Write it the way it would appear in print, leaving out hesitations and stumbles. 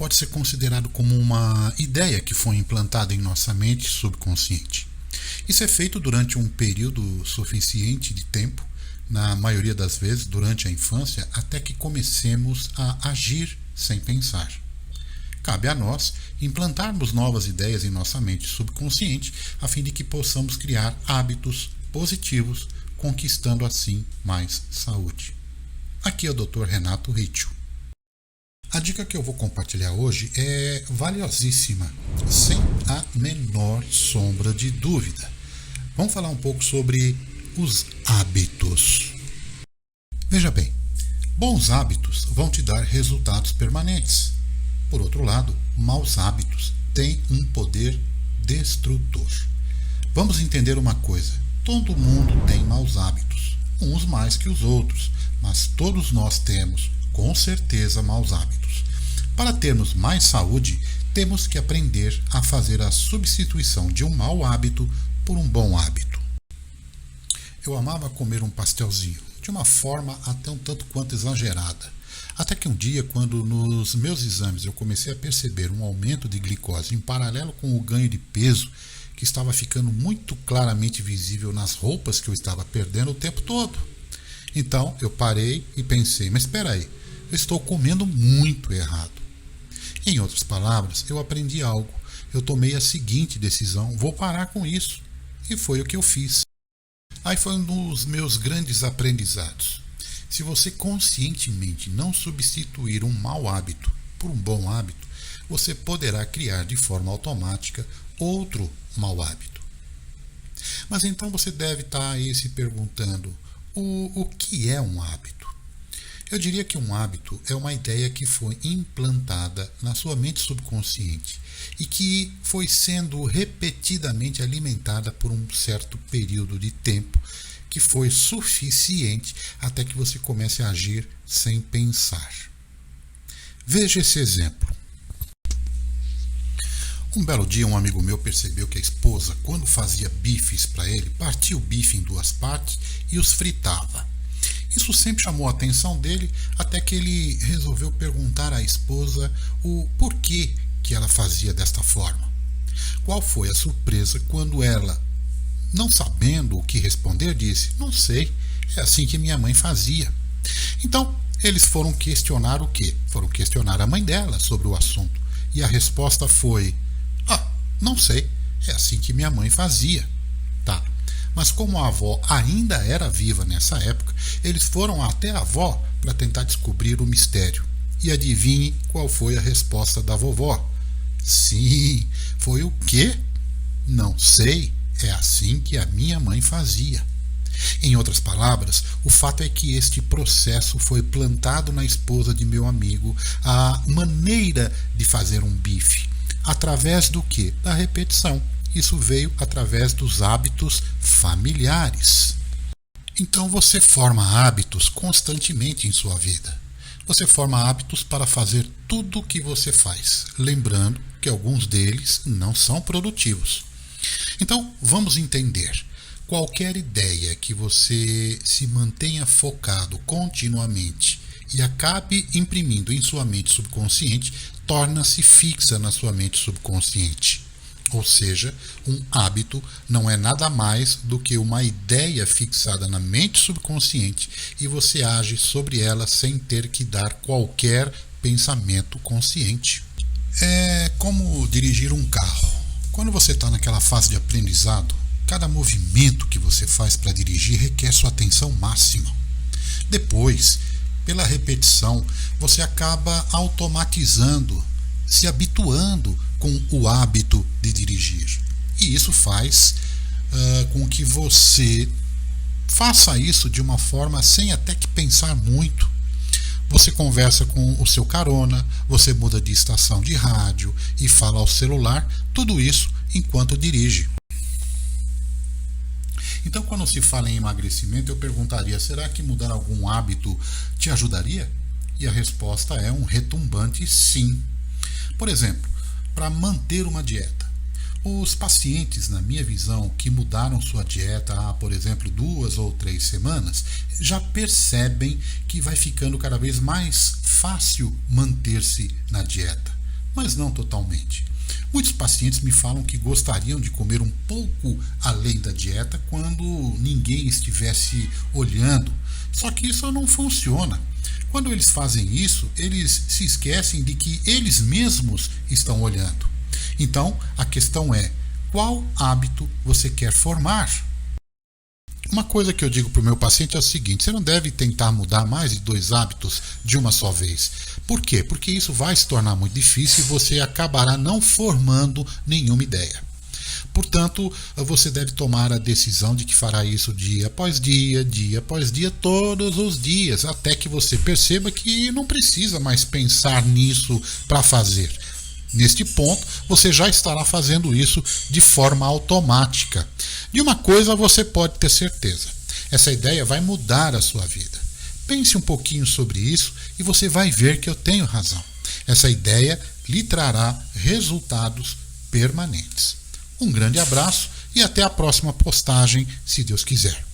pode ser considerado como uma ideia que foi implantada em nossa mente subconsciente. Isso é feito durante um período suficiente de tempo, na maioria das vezes durante a infância, até que comecemos a agir sem pensar. Cabe a nós implantarmos novas ideias em nossa mente subconsciente, a fim de que possamos criar hábitos positivos, conquistando assim mais saúde. Aqui é o Dr. Renato Ritchie. A dica que eu vou compartilhar hoje é valiosíssima, sem a menor sombra de dúvida. Vamos falar um pouco sobre os hábitos. Veja bem, bons hábitos vão te dar resultados permanentes. Por outro lado, maus hábitos têm um poder destrutor. Vamos entender uma coisa: todo mundo tem maus hábitos, uns mais que os outros, mas todos nós temos, com certeza, maus hábitos. Para termos mais saúde, temos que aprender a fazer a substituição de um mau hábito por um bom hábito. Eu amava comer um pastelzinho, de uma forma até um tanto quanto exagerada. Até que um dia, quando nos meus exames eu comecei a perceber um aumento de glicose em paralelo com o ganho de peso, que estava ficando muito claramente visível nas roupas que eu estava perdendo o tempo todo. Então eu parei e pensei, mas espera aí, eu estou comendo muito errado. Em outras palavras, eu aprendi algo. Eu tomei a seguinte decisão: vou parar com isso. E foi o que eu fiz. Aí foi um dos meus grandes aprendizados. Se você conscientemente não substituir um mau hábito por um bom hábito, você poderá criar de forma automática outro mau hábito. Mas então você deve estar aí se perguntando, o que é um hábito? Eu diria que um hábito é uma ideia que foi implantada na sua mente subconsciente e que foi sendo repetidamente alimentada por um certo período de tempo que foi suficiente até que você comece a agir sem pensar. Veja esse exemplo. Um belo dia, um amigo meu percebeu que a esposa, quando fazia bifes para ele, partia o bife em duas partes e os fritava. Isso sempre chamou a atenção dele, até que ele resolveu perguntar à esposa o porquê que ela fazia desta forma. Qual foi a surpresa quando ela, não sabendo o que responder, disse: não sei, é assim que minha mãe fazia. Então, eles foram questionar o quê? Foram questionar a mãe dela sobre o assunto. E a resposta foi: não sei, é assim que minha mãe fazia. Tá. Mas como a avó ainda era viva nessa época, eles foram até a avó para tentar descobrir o mistério. E adivinhe qual foi a resposta da vovó? Sim, foi o quê? Não sei, é assim que a minha mãe fazia. Em outras palavras, o fato é que este processo foi plantado na esposa de meu amigo, a maneira de fazer um bife. Através do quê? Da repetição. Isso veio através dos hábitos familiares. Então você forma hábitos constantemente em sua vida. Você forma hábitos para fazer tudo o que você faz, lembrando que alguns deles não são produtivos. Então vamos entender. Qualquer ideia que você se mantenha focado continuamente e acabe imprimindo em sua mente subconsciente, torna-se fixa na sua mente subconsciente. Ou seja, um hábito não é nada mais do que uma ideia fixada na mente subconsciente e você age sobre ela sem ter que dar qualquer pensamento consciente. É como dirigir um carro. Quando você está naquela fase de aprendizado, cada movimento que você faz para dirigir requer sua atenção máxima. Depois, pela repetição, você acaba automatizando, se habituando com o hábito de dirigir. E isso faz com que você faça isso de uma forma sem até que pensar muito. Você conversa com o seu carona, você muda de estação de rádio e fala ao celular, tudo isso enquanto dirige. Então, quando se fala em emagrecimento, eu perguntaria: será que mudar algum hábito te ajudaria? E a resposta é um retumbante sim. Por exemplo, para manter uma dieta. Os pacientes, na minha visão, que mudaram sua dieta há, por exemplo, 2 ou 3 semanas, já percebem que vai ficando cada vez mais fácil manter-se na dieta. mas não totalmente. Muitos pacientes me falam que gostariam de comer um pouco além da dieta quando ninguém estivesse olhando. Só que isso não funciona. Quando eles fazem isso, eles se esquecem de que eles mesmos estão olhando. Então, a questão é: qual hábito você quer formar? Uma coisa que eu digo para o meu paciente é o seguinte: você não deve tentar mudar mais de 2 hábitos de uma só vez. Por quê? Porque isso vai se tornar muito difícil e você acabará não formando nenhuma ideia. Portanto, você deve tomar a decisão de que fará isso dia após dia, todos os dias, até que você perceba que não precisa mais pensar nisso para fazer. Neste ponto, você já estará fazendo isso de forma automática. De uma coisa você pode ter certeza: essa ideia vai mudar a sua vida. Pense um pouquinho sobre isso e você vai ver que eu tenho razão. Essa ideia lhe trará resultados permanentes. Um grande abraço e até a próxima postagem, se Deus quiser.